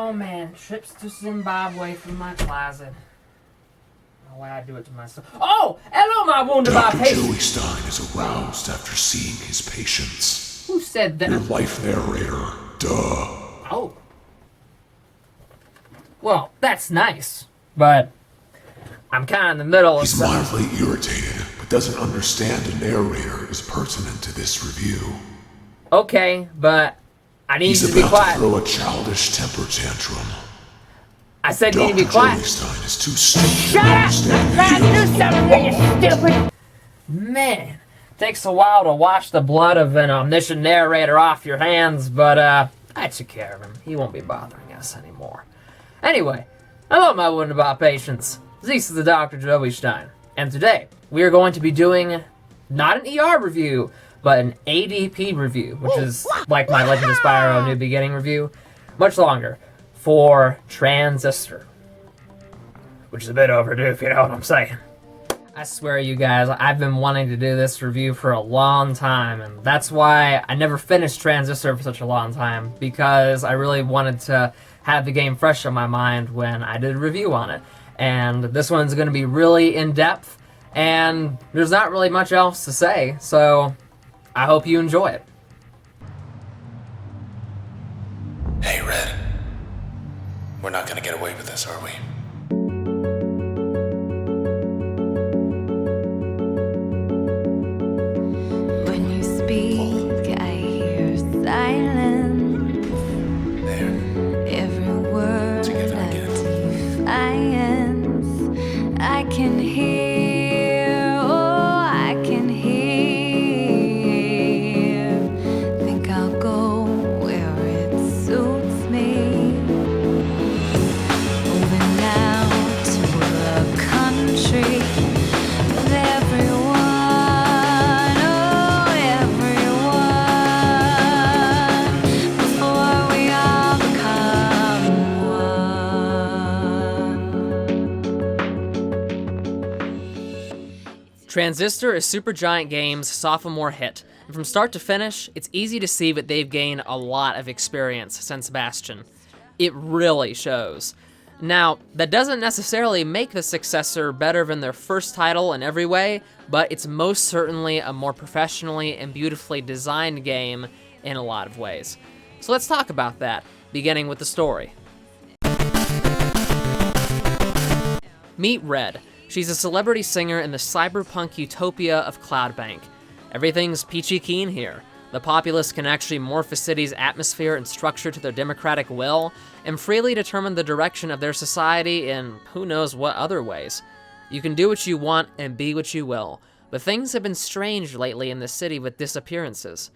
Oh man, trips to Zimbabwe from my closet. Oh, why I do it to myself. Oh! Hello, my wounded by patient! DrJoeystein is aroused after seeing his patients. Who said that? Your life narrator, duh. Oh. Well, that's nice, but I'm kind of in the middle of He's mildly irritated, but doesn't understand a narrator is pertinent to this review. Okay, but I need you to be He's about quiet. to throw a childish temper tantrum. I said you need to be quiet. DrJoeystein is too stupid Shut to up! understand I'm trying to do you. something, you stupid! Man, takes a while to wash the blood of an omniscient narrator off your hands, but I took care of him. He won't be bothering us anymore. Anyway, hello my wunderbar patients. This is the DrJoeystein, and today we are going to be doing not an ER review, but an A.D.P review, which is like my Legend of Spyro New Beginning review, much longer, for Transistor, which is a bit overdue if you know what I'm saying. I swear you guys, I've been wanting to do this review for a long time, and that's why I never finished Transistor for such a long time, because I really wanted to have the game fresh on my mind when I did a review on it. And this one's going to be really in-depth, and there's not really much else to say, so I hope you enjoy it. Hey, Red. We're not gonna get away with this, are we? When you speak, I hear silence. There. Every word Together a again. defiance. I can hear, oh, I can hear. Think I'll go where it suits me. Moving now to a country with everyone, oh, everyone, before we all become one. Transistor is Supergiant Games' sophomore hit, and from start to finish, it's easy to see that they've gained a lot of experience since Bastion. It really shows. Now, that doesn't necessarily make the successor better than their first title in every way, but it's most certainly a more professionally and beautifully designed game in a lot of ways. So let's talk about that, beginning with the story. Meet Red. She's a celebrity singer in the cyberpunk utopia of Cloudbank. Everything's peachy keen here. The populace can actually morph a city's atmosphere and structure to their democratic will, and freely determine the direction of their society in who knows what other ways. You can do what you want and be what you will, but things have been strange lately in the city with disappearances.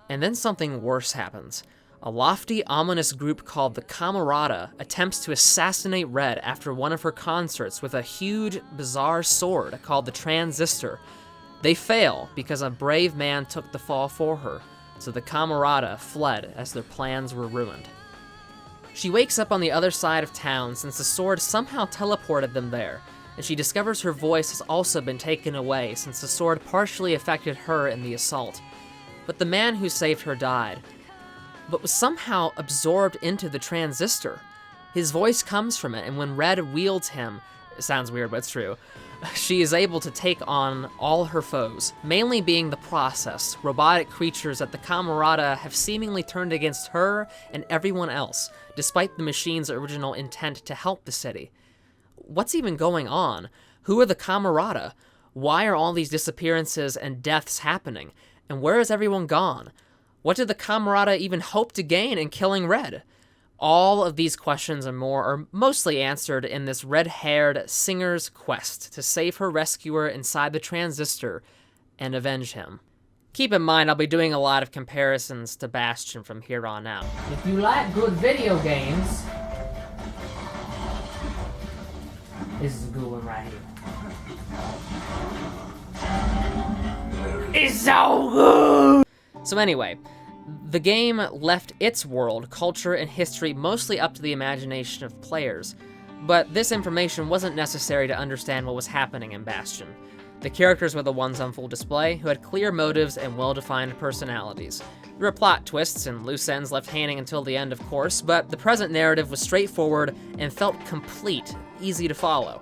And then something worse happens. A lofty, ominous group called the Camerata attempts to assassinate Red after one of her concerts with a huge, bizarre sword called the Transistor. They fail because a brave man took the fall for her, so the Camerata fled as their plans were ruined. She wakes up on the other side of town since the sword somehow teleported them there, and she discovers her voice has also been taken away since the sword partially affected her in the assault. But the man who saved her died, but was somehow absorbed into the Transistor. His voice comes from it, and when Red wields him, it sounds weird, but it's true, she is able to take on all her foes, mainly being the Process, robotic creatures that the Camerata have seemingly turned against her and everyone else, despite the machine's original intent to help the city. What's even going on? Who are the Camerata? Why are all these disappearances and deaths happening? And where has everyone gone? What did the Camerata even hope to gain in killing Red? All of these questions and more are mostly answered in this red-haired singer's quest to save her rescuer inside the Transistor and avenge him. Keep in mind, I'll be doing a lot of comparisons to Bastion from here on out. If you like good video games, this is a good one right here. It's so good! So anyway, the game left its world, culture, and history mostly up to the imagination of players, but this information wasn't necessary to understand what was happening in Bastion. The characters were the ones on full display, who had clear motives and well-defined personalities. There were plot twists and loose ends left hanging until the end, of course, but the present narrative was straightforward and felt complete, easy to follow.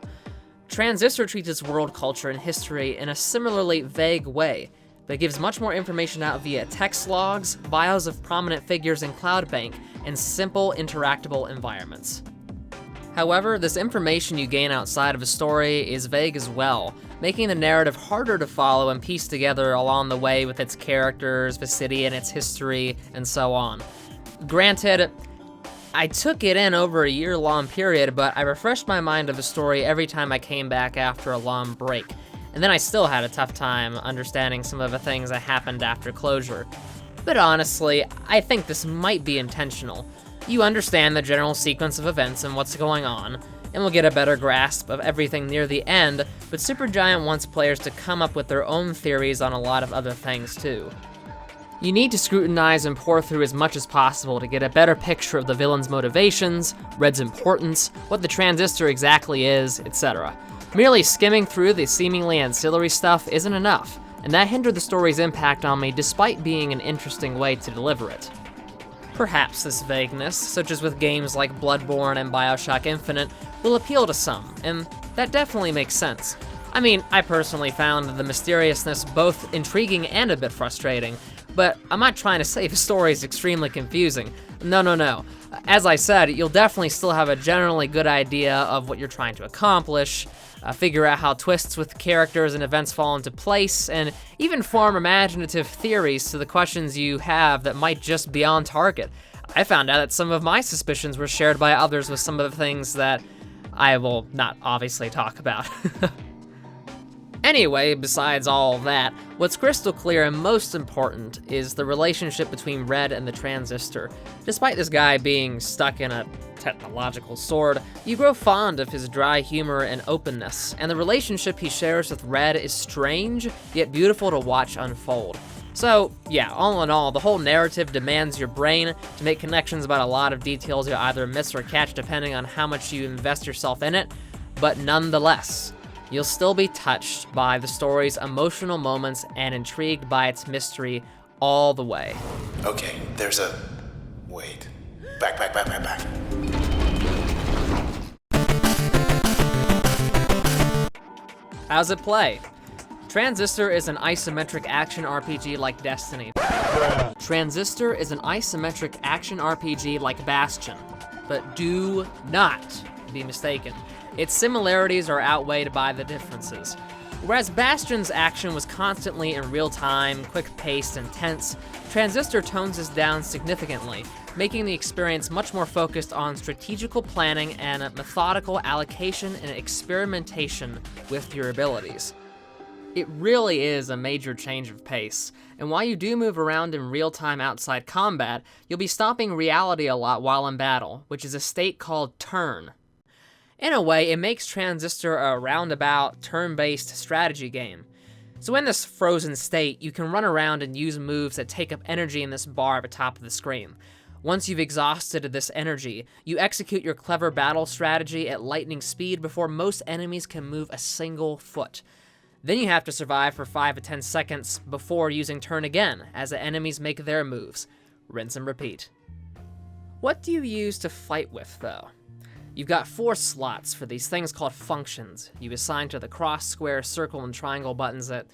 Transistor treats its world, culture, and history in a similarly vague way, but gives much more information out via text logs, bios of prominent figures in CloudBank, and simple, interactable environments. However, this information you gain outside of a story is vague as well, making the narrative harder to follow and piece together along the way with its characters, the city, and its history, and so on. Granted, I took it in over a year-long period, but I refreshed my mind of the story every time I came back after a long break, and then I still had a tough time understanding some of the things that happened after closure. But honestly, I think this might be intentional. You understand the general sequence of events and what's going on, and will get a better grasp of everything near the end, but Supergiant wants players to come up with their own theories on a lot of other things too. You need to scrutinize and pore through as much as possible to get a better picture of the villain's motivations, Red's importance, what the Transistor exactly is, etc. Merely skimming through the seemingly ancillary stuff isn't enough, and that hindered the story's impact on me despite being an interesting way to deliver it. Perhaps this vagueness, such as with games like Bloodborne and BioShock Infinite, will appeal to some, and that definitely makes sense. I mean, I personally found the mysteriousness both intriguing and a bit frustrating, but I'm not trying to say the story is extremely confusing. No. As I said, you'll definitely still have a generally good idea of what you're trying to accomplish, figure out how twists with characters and events fall into place, and even form imaginative theories to the questions you have that might just be on target. I found out that some of my suspicions were shared by others with some of the things that I will not obviously talk about. Anyway, besides all that, what's crystal clear and most important is the relationship between Red and the Transistor. Despite this guy being stuck in a technological sword, you grow fond of his dry humor and openness, and the relationship he shares with Red is strange, yet beautiful to watch unfold. So, yeah, all in all, the whole narrative demands your brain to make connections about a lot of details you'll either miss or catch depending on how much you invest yourself in it, but nonetheless, you'll still be touched by the story's emotional moments and intrigued by its mystery all the way. Okay, wait. Back. How's it play? Transistor is an isometric action RPG like Destiny. Transistor is an isometric action RPG like Bastion, but do not be mistaken. Its similarities are outweighed by the differences. Whereas Bastion's action was constantly in real time, quick-paced, and tense, Transistor tones this down significantly, making the experience much more focused on strategical planning and methodical allocation and experimentation with your abilities. It really is a major change of pace, and while you do move around in real time outside combat, you'll be stopping reality a lot while in battle, which is a state called turn. In a way, it makes Transistor a roundabout, turn-based strategy game. So in this frozen state, you can run around and use moves that take up energy in this bar at the top of the screen. Once you've exhausted this energy, you execute your clever battle strategy at lightning speed before most enemies can move a single foot. Then you have to survive for 5 to 10 seconds before using turn again, as the enemies make their moves. Rinse and repeat. What do you use to fight with, though? You've got 4 slots for these things called functions. You assign to the cross, square, circle, and triangle buttons that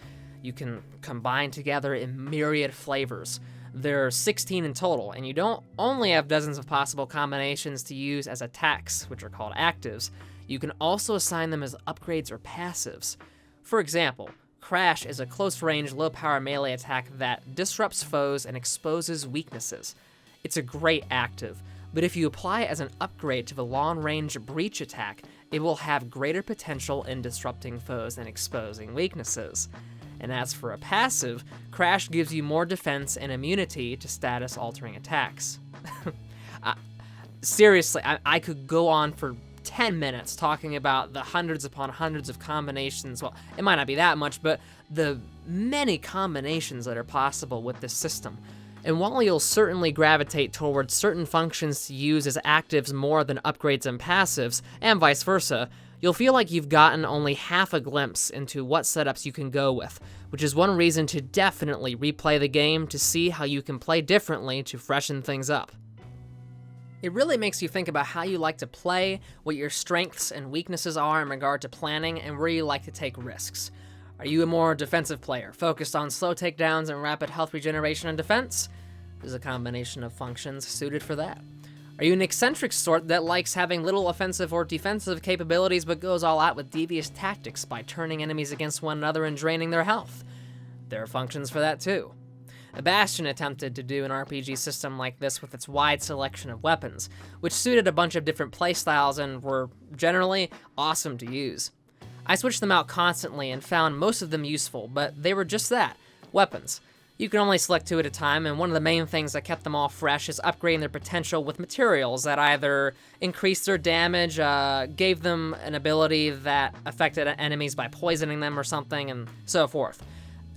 you can combine together in myriad flavors. There are 16 in total, and you don't only have dozens of possible combinations to use as attacks, which are called actives, you can also assign them as upgrades or passives. For example, Crash is a close-range, low-power melee attack that disrupts foes and exposes weaknesses. It's a great active, but if you apply it as an upgrade to the long-range Breach attack, it will have greater potential in disrupting foes and exposing weaknesses. And as for a passive, Crash gives you more defense and immunity to status-altering attacks. Seriously, I could go on for 10 minutes talking about the hundreds upon hundreds of combinations. Well, it might not be that much, but the many combinations that are possible with this system. And while you'll certainly gravitate towards certain functions to use as actives more than upgrades and passives, and vice versa, you'll feel like you've gotten only half a glimpse into what setups you can go with, which is one reason to definitely replay the game to see how you can play differently to freshen things up. It really makes you think about how you like to play, what your strengths and weaknesses are in regard to planning, and where you like to take risks. Are you a more defensive player, focused on slow takedowns and rapid health regeneration and defense? There's a combination of functions suited for that. Are you an eccentric sort that likes having little offensive or defensive capabilities but goes all out with devious tactics by turning enemies against one another and draining their health? There are functions for that too. Bastion attempted to do an RPG system like this with its wide selection of weapons, which suited a bunch of different playstyles and were generally awesome to use. I switched them out constantly and found most of them useful, but they were just that, weapons. You can only select 2 at a time, and one of the main things that kept them all fresh is upgrading their potential with materials that either increased their damage, gave them an ability that affected enemies by poisoning them or something, and so forth.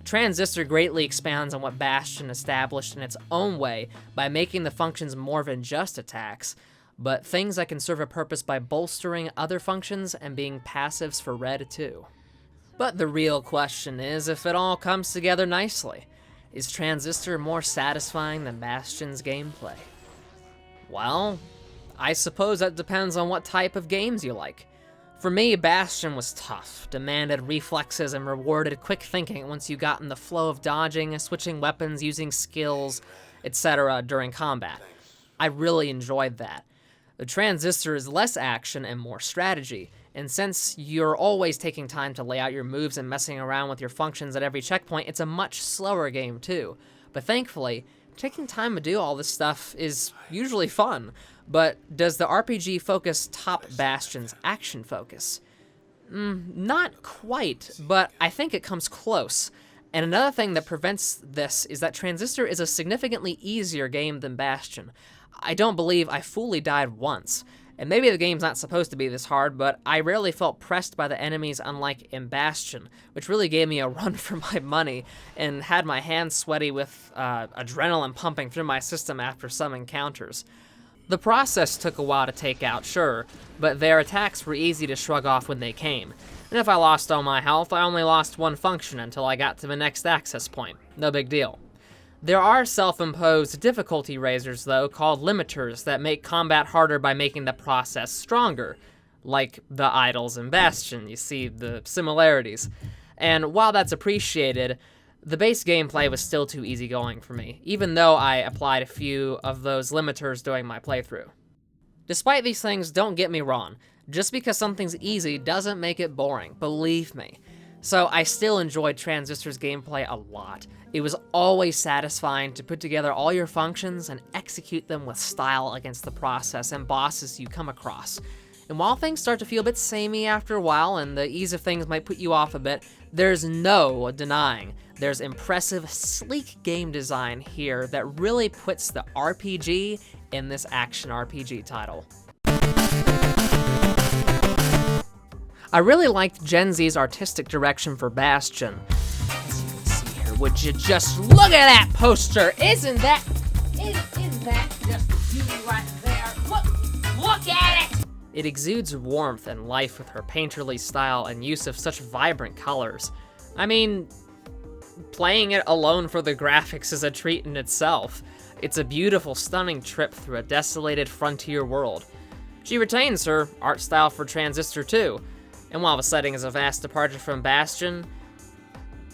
Transistor greatly expands on what Bastion established in its own way by making the functions more than just attacks, but things that can serve a purpose by bolstering other functions and being passives for Red too. But the real question is if it all comes together nicely. Is Transistor more satisfying than Bastion's gameplay? Well, I suppose that depends on what type of games you like. For me, Bastion was tough, demanded reflexes, and rewarded quick thinking once you got in the flow of dodging, switching weapons, using skills, etc. during combat. I really enjoyed that. The Transistor is less action and more strategy, and since you're always taking time to lay out your moves and messing around with your functions at every checkpoint, it's a much slower game too. But thankfully, taking time to do all this stuff is usually fun. But does the RPG focus top Bastion's action focus? Not quite, but I think it comes close. And another thing that prevents this is that Transistor is a significantly easier game than Bastion. I don't believe I fully died once. And maybe the game's not supposed to be this hard, but I rarely felt pressed by the enemies unlike in Bastion, which really gave me a run for my money and had my hands sweaty with adrenaline pumping through my system after some encounters. The process took a while to take out, sure, but their attacks were easy to shrug off when they came. And if I lost all my health, I only lost one function until I got to the next access point. No big deal. There are self-imposed difficulty raisers, though, called limiters that make combat harder by making the process stronger. Like the idols in Bastion, you see the similarities. And while that's appreciated, the base gameplay was still too easygoing for me, even though I applied a few of those limiters during my playthrough. Despite these things, don't get me wrong, just because something's easy doesn't make it boring, believe me. So I still enjoyed Transistor's gameplay a lot. It was always satisfying to put together all your functions and execute them with style against the process and bosses you come across. And while things start to feel a bit samey after a while and the ease of things might put you off a bit, there's no denying there's impressive, sleek game design here that really puts the RPG in this action RPG title. I really liked Gen Z's artistic direction for Bastion. As you can see here, would you just look at that poster? Isn't that just beauty right there? Look at it! It exudes warmth and life with her painterly style and use of such vibrant colors. I mean, playing it alone for the graphics is a treat in itself. It's a beautiful, stunning trip through a desolated frontier world. She retains her art style for Transistor too, and while the setting is a vast departure from Bastion,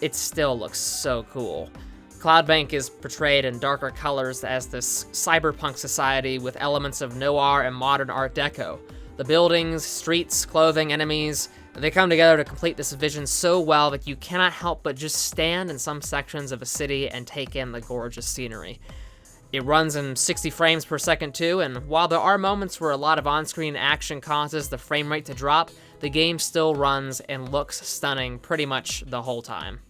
it still looks so cool. Cloudbank is portrayed in darker colors as this cyberpunk society with elements of noir and modern art deco. The buildings, streets, clothing, enemies, they come together to complete this vision so well that you cannot help but just stand in some sections of a city and take in the gorgeous scenery. It runs in 60 frames per second too, and while there are moments where a lot of on-screen action causes the frame rate to drop, the game still runs and looks stunning pretty much the whole time.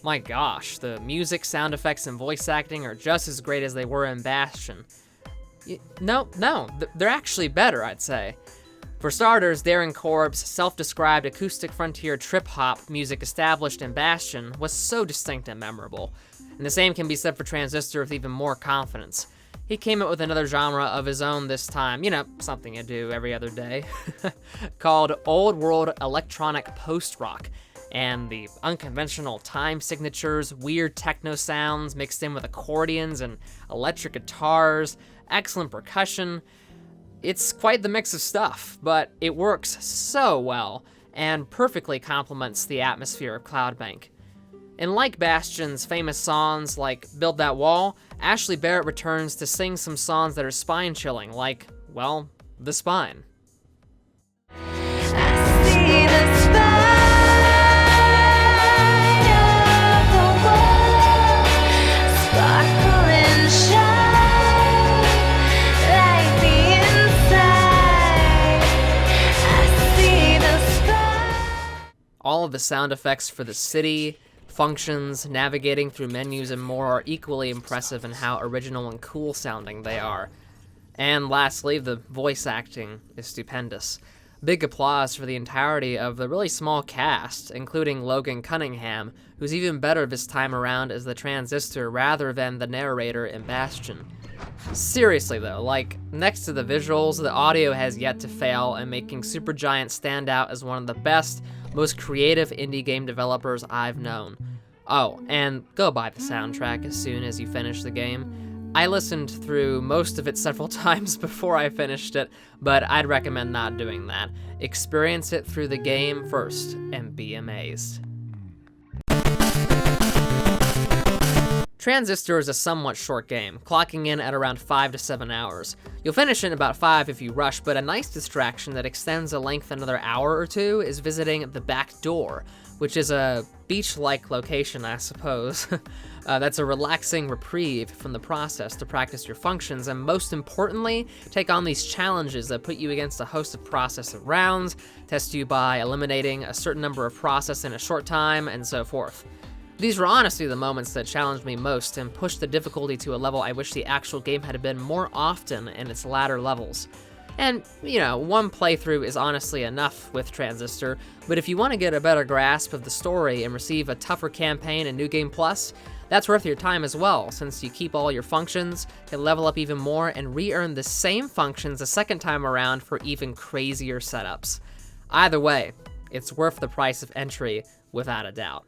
My gosh, the music, sound effects, and voice acting are just as great as they were in Bastion. No, they're actually better, I'd say. For starters, Darren Korb's self-described acoustic frontier trip-hop music established in Bastion was so distinct and memorable. And the same can be said for Transistor with even more confidence. he came up with another genre of his own this time, something you do every other day, called Old World Electronic Post-Rock. And the unconventional time signatures, weird techno sounds mixed in with accordions and electric guitars, excellent percussion. It's quite the mix of stuff, but it works so well and perfectly complements the atmosphere of Cloudbank. And like Bastion's famous songs like Build That Wall, Ashley Barrett returns to sing some songs that are spine-chilling, like, well, The Spine. I see the spine of the world sparkle and shine like the inside. I see the spine. All of the sound effects for the city, functions, navigating through menus, and more are equally impressive in how original and cool sounding they are. And lastly, the voice acting is stupendous. Big applause for the entirety of the really small cast, including Logan Cunningham, who's even better this time around as the Transistor rather than the narrator in Bastion. Seriously though, next to the visuals, the audio has yet to fail in making Supergiant stand out as one of the best, most creative indie game developers I've known. Oh, and go buy the soundtrack as soon as you finish the game. I listened through most of it several times before I finished it, but I'd recommend not doing that. Experience it through the game first and be amazed. Transistor is a somewhat short game, clocking in at around 5 to 7 hours. You'll finish in about 5 if you rush, but a nice distraction that extends the length another hour or two is visiting the back door, which is a beach-like location, I suppose. That's a relaxing reprieve from the process to practice your functions, and most importantly, take on these challenges that put you against a host of processive rounds, test you by eliminating a certain number of process in a short time, and so forth. These were honestly the moments that challenged me most and pushed the difficulty to a level I wish the actual game had been more often in its latter levels. And, one playthrough is honestly enough with Transistor, but if you want to get a better grasp of the story and receive a tougher campaign in New Game Plus, that's worth your time as well, since you keep all your functions, can level up even more, and re-earn the same functions a second time around for even crazier setups. Either way, it's worth the price of entry, without a doubt.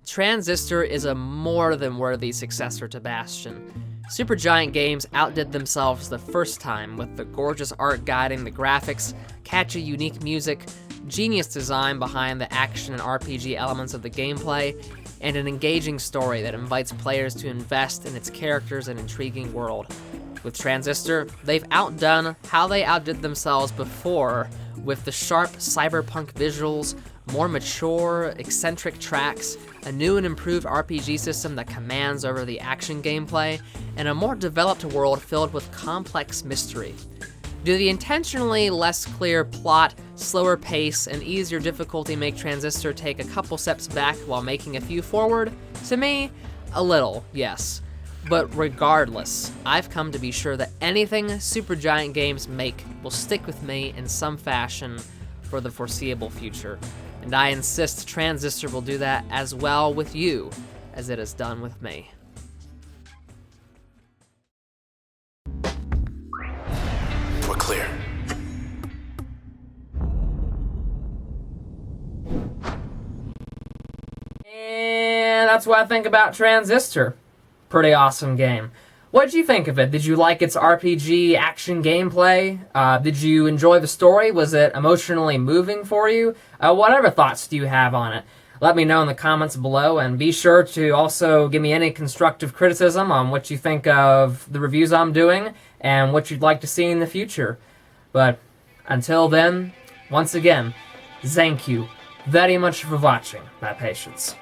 Transistor is a more than worthy successor to Bastion. Supergiant Games outdid themselves the first time with the gorgeous art guiding the graphics, catchy, unique music, genius design behind the action and RPG elements of the gameplay, and an engaging story that invites players to invest in its characters and intriguing world. With Transistor, they've outdone how they outdid themselves before with the sharp cyberpunk visuals, more mature, eccentric tracks, a new and improved RPG system that commands over the action gameplay, and a more developed world filled with complex mystery. Do the intentionally less clear plot, slower pace, and easier difficulty make Transistor take a couple steps back while making a few forward? To me, a little, yes. But regardless, I've come to be sure that anything Supergiant Games make will stick with me in some fashion for the foreseeable future. And I insist Transistor will do that as well with you as it has done with me. We're clear. And that's what I think about Transistor. Pretty awesome game. What did you think of it? Did you like its RPG action gameplay? Did you enjoy the story? Was it emotionally moving for you? Whatever thoughts do you have on it? Let me know in the comments below, and be sure to also give me any constructive criticism on what you think of the reviews I'm doing and what you'd like to see in the future. But until then, once again, thank you very much for watching, my patience.